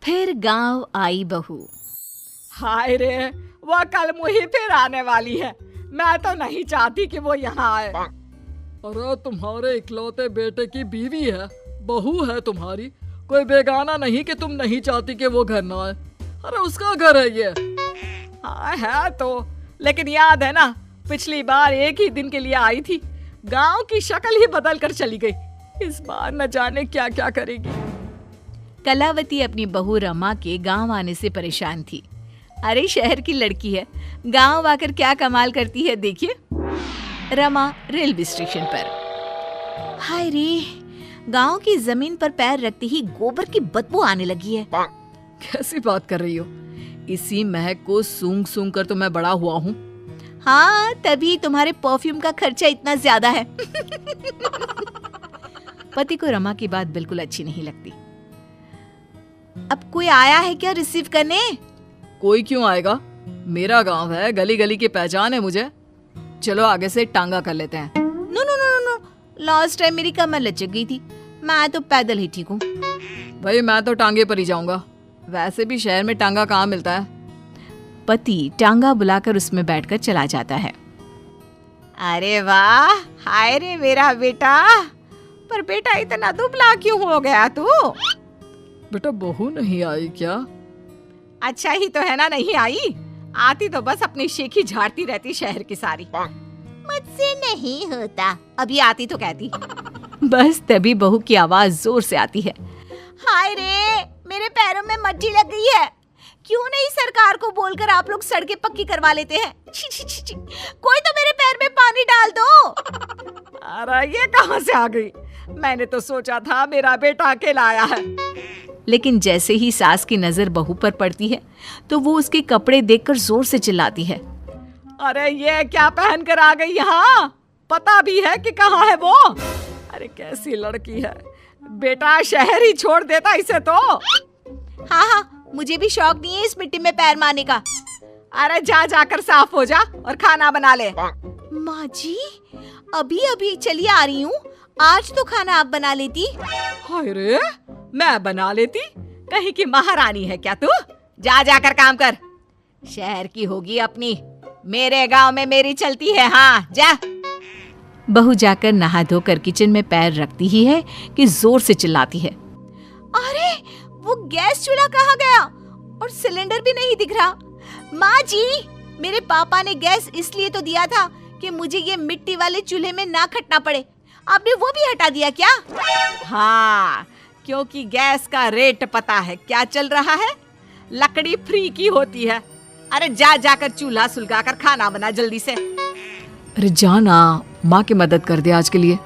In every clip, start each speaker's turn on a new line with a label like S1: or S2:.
S1: फिर गांव आई बहू।
S2: हाय रे, वह कल मुही फिर आने वाली है। मैं तो नहीं चाहती कि वो यहाँ आए।
S3: अरे तुम्हारे इकलौते बेटे की बीवी है, बहू है तुम्हारी, कोई बेगाना नहीं कि तुम नहीं चाहती कि वो घर ना आए। अरे उसका घर है ये।
S2: हाँ है तो, लेकिन याद है ना, पिछली बार एक ही दिन के लिए आई थी, गांव की शक्ल ही बदल कर चली गई। इस बार न जाने क्या क्या करेगी।
S1: कलावती अपनी बहू रमा के गांव आने से परेशान थी। अरे शहर की लड़की है, गांव आकर क्या कमाल करती है देखिए। रमा रेलवे स्टेशन पर। हाय रे, गांव की जमीन पर पैर रखते ही गोबर की बदबू आने लगी है।
S3: कैसी बात कर रही हो? इसी महक को सूंघ सूंघ कर तो मैं बड़ा हुआ हूँ।
S1: हाँ, तभी तुम्हारे परफ्यूम का खर्चा इतना ज्यादा है। पति को रमा की बात बिल्कुल अच्छी नहीं लगती। अब कोई आया है क्या रिसीव करने?
S3: कोई क्यों आएगा, मेरा गांव है, गली गली की पहचान है मुझे। चलो आगे से टांगा कर लेते हैं।
S1: No no no no, last time मेरी कमर लचक गई थी, मैं तो पैदल ही ठीक हूँ।
S3: भाई मैं तो टांगे पर ही जाऊंगा, वैसे भी शहर में टांगा कहाँ मिलता है।
S1: पति टांगा बुलाकर उसमें बैठकर चला जाता है।
S2: अरे वाह, हाय रे मेरा बेटा। पर बेटा इतना दुबला क्यों हो गया तू?
S3: बेटा बहू नहीं आई क्या?
S2: अच्छा ही तो है ना नहीं आई, आती तो बस अपनी शेखी झाड़ती रहती शहर की सारी। मुझसे नहीं होता, अभी आती तो कहती।
S1: बस तभी बहू की आवाज जोर से आती है।
S2: हाय रे, मेरे पैरों में मट्टी लग गई है। क्यों नहीं सरकार को बोलकर आप लोग सड़कें पक्की करवा लेते हैं? छी छी छी छी, कोई तो मेरे पैर में पानी डाल दो। अरे ये कहां से आ गई? मैंने तो सोचा था मेरा बेटा अकेला आया है।
S1: लेकिन जैसे ही सास की नजर बहू पर पड़ती है तो वो उसके कपड़े देखकर जोर से चिल्लाती है।
S2: अरे ये क्या पहन कर आ गई यहाँ? पता भी है कि कहाँ है वो? अरे कैसी लड़की है, बेटा शहर ही छोड़ देता इसे तो।
S1: हाँ हाँ, मुझे भी शौक नहीं है इस मिट्टी में पैर मारने का।
S2: अरे जा जाकर साफ हो जा और खाना बना ले।
S1: माँ जी, अभी अभी चली आ रही हूँ, आज तो खाना आप बना लेती।
S2: हाय रे, मैं बना लेती? कहीं की महारानी है क्या तू? जा जाकर काम कर। शहर की होगी अपनी, मेरे गांव में मेरी चलती है। हाँ जा।
S1: बहू जाकर नहा धोकर किचन में पैर रखती ही है कि जोर से चिल्लाती है। अरे वो गैस चूल्हा कहाँ गया और सिलेंडर भी नहीं दिख रहा। माँ जी, मेरे पापा ने गैस इसलिए तो दिया था कि मुझे ये मिट्टी वाले चूल्हे में ना खटना पड़े, आपने वो भी हटा दिया क्या?
S2: हाँ, क्योंकि गैस का रेट पता है क्या चल रहा है, लकड़ी फ्री की होती है। अरे जा जाकर चूल्हा सुलगाकर खाना बना जल्दी से।
S3: अरे जाना, माँ की मदद कर दे आज के लिए।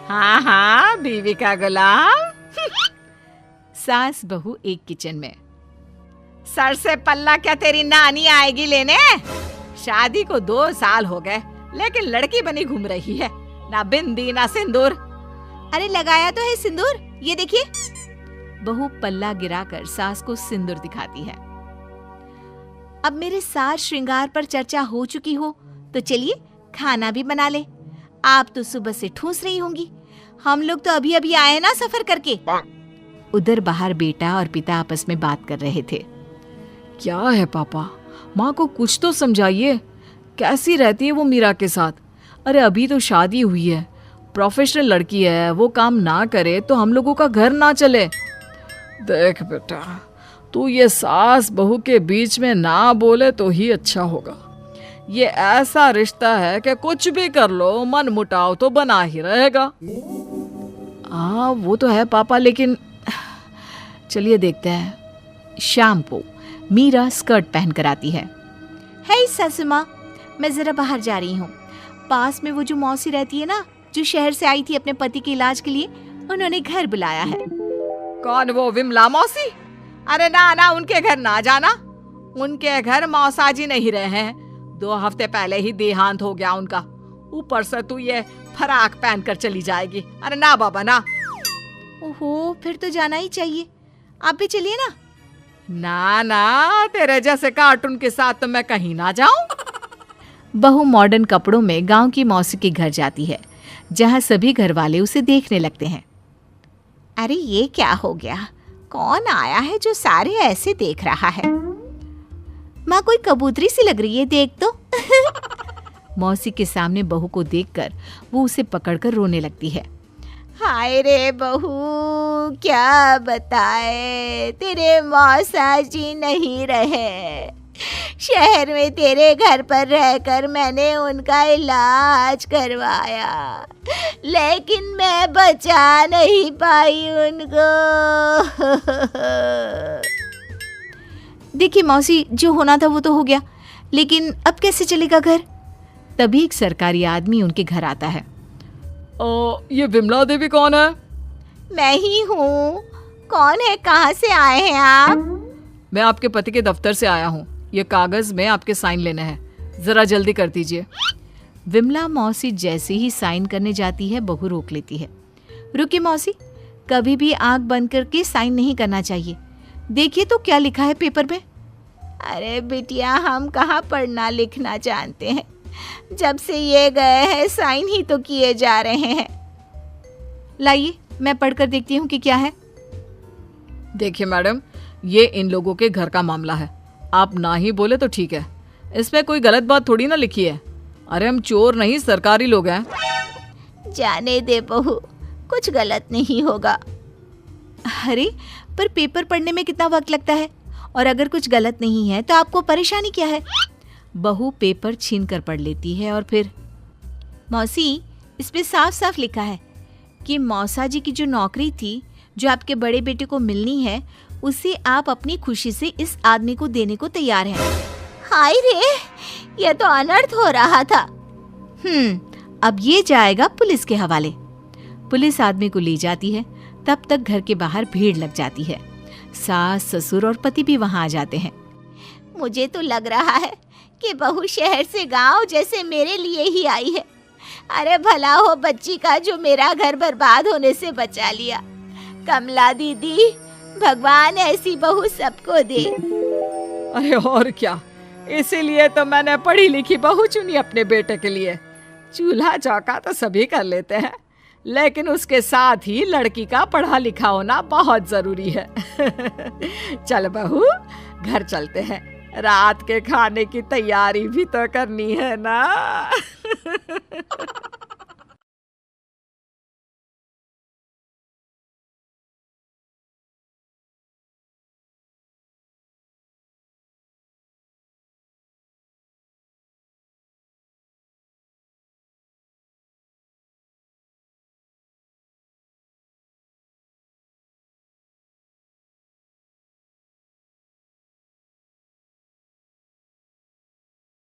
S2: हाँ हाँ, बीवी का गुलाम।
S1: सास बहू एक किचन में।
S2: सर से पल्ला क्या तेरी नानी आएगी लेने? शादी को 2 साल हो गए, लेकिन लड़की बनी घूम रही है, ना बिंदी ना सिंदूर।
S1: अरे लगाया तो है सिंदूर, ये देखिए। बहू पल्ला गिराकर सास को सिंदूर दिखाती है। अब मेरे साज श्रृंगार पर चर्चा हो चुकी हो तो चलिए खाना भी बना ले। आप तो सुबह से ठूस रही होंगी, हम लोग तो अभी अभी आए ना सफर करके। उधर बाहर बेटा और पिता आपस में बात कर रहे थे।
S3: क्या है पापा, माँ को कुछ तो समझाइए, कैसी रहती है वो मीरा के साथ? अरे अभी तो शादी हुई है, प्रोफेशनल लड़की है, वो काम ना करे तो हम लोगों का घर ना चले। देख बेटा, तू ये सास बहू के बीच में ना बोले तो ही अच्छा होगा। ये ऐसा रिश्ता है कि कुछ भी कर लो मन मुटाव तो बना ही रहेगा।
S1: हाँ वो तो है पापा, लेकिन चलिए देखते हैं। शाम को मीरा स्कर्ट पहन कर आती है। हे सासू माँ, मैं जरा बाहर जा रही हूँ। पास में वो जो मौसी रहती है ना, जो शहर से आई थी अपने पति के इलाज के लिए, उन्होंने घर बुलाया है।
S2: कौन वो विमला मौसी? अरे ना ना, उनके घर ना जाना, उनके घर मौसाजी नहीं रहे हैं, 2 हफ्ते पहले ही देहांत हो गया उनका। ऊपर से तू ये फराक पहन कर चली जाएगी। अरे ना बाबा ना।
S1: ओहो, फिर तो जाना ही चाहिए, आप भी चलिए ना।
S2: ना ना, तेरे जैसे कार्टून के साथ तो मैं कहीं ना जाऊं।
S1: बहू मॉडर्न कपड़ों में गांव की मौसी के घर जाती है, जहां सभी घर वाले उसे देखने लगते हैं। अरे ये क्या हो गया,
S2: कौन आया है जो सारे ऐसे देख रहा है? माँ, कोई कबूतरी सी लग रही है, देख तो।
S1: मौसी के सामने बहू को देखकर वो उसे पकड़कर रोने लगती है।
S2: हाय रे बहू, क्या बताए, तेरे मौसा जी नहीं रहे। शहर में तेरे घर पर रहकर मैंने उनका इलाज करवाया, लेकिन मैं बचा नहीं पाई उनको।
S1: देखिए मौसी, जो होना था वो तो हो गया, लेकिन अब कैसे चलेगा घर? तभी एक सरकारी आदमी उनके घर आता है।
S3: ये विमला देवी कौन है?
S2: मैं ही हूँ। कौन है, कहाँ से आए हैं आप?
S3: मैं आपके पति के दफ्तर से आया हूँ। ये कागज में आपके साइन लेने हैं, जरा जल्दी कर दीजिए।
S1: विमला मौसी जैसे ही साइन करने जाती है, बहू रोक लेती है। रुकिए मौसी, कभी भी आंख बंद करके साइन नहीं करना चाहिए। देखिए तो क्या लिखा है पेपर में।
S2: अरे बिटिया, हम कहाँ पढ़ना लिखना जानते हैं। जब से ये गए हैं साइन ही तो किए जा रहे हैं।
S1: लाइए, मैं पढ़कर देखती हूँ कि क्या है।
S3: देखिए मैडम, ये इन लोगों के घर का मामला है। आप ना ही बोले तो ठीक है, इसमें कोई गलत बात थोड़ी ना लिखी है। अरे हम चोर नहीं, सरकारी लोग हैं।
S2: जाने दे बहू, कुछ गलत नहीं होगा।
S1: अरे पर पेपर पढ़ने में कितना वक्त लगता है, और अगर कुछ गलत नहीं है तो आपको परेशानी क्या है? बहू पेपर छीन कर पढ़ लेती है और फिर, मौसी, इस पे साफ साफ लिखा है कि मौसा जी की जो नौकरी थी, जो आपके बड़े बेटे को मिलनी है, उसे आप अपनी खुशी से इस आदमी को देने को तैयार हैं।
S2: हाय रे, ये तो अनर्थ हो रहा था।
S1: अब ये जाएगा पुलिस के हवाले। पुलिस आदमी को ले जाती है। तब तक घर के बाहर भीड़ लग जाती है। सास, ससुर और पति भी वहां आ जाते हैं।
S2: मुझे तो लग रहा है कि बहू शहर से गांव जैसे मेरे लिए ही आई है। अरे भला हो बच्ची का जो मेरा घर बर्बाद होने से बचा लिया। कमला दीदी, भगवान ऐसी बहू सबको दे।
S3: अरे और क्या, इसीलिए तो मैंने पढ़ी लिखी बहू चुनी अपने बेटे के लिए। चूल्हा चौका तो सभी कर लेते हैं, लेकिन उसके साथ ही लड़की का पढ़ा लिखा होना बहुत जरूरी है। चल बहू, घर चलते हैं, रात के खाने की तैयारी भी तो करनी है ना।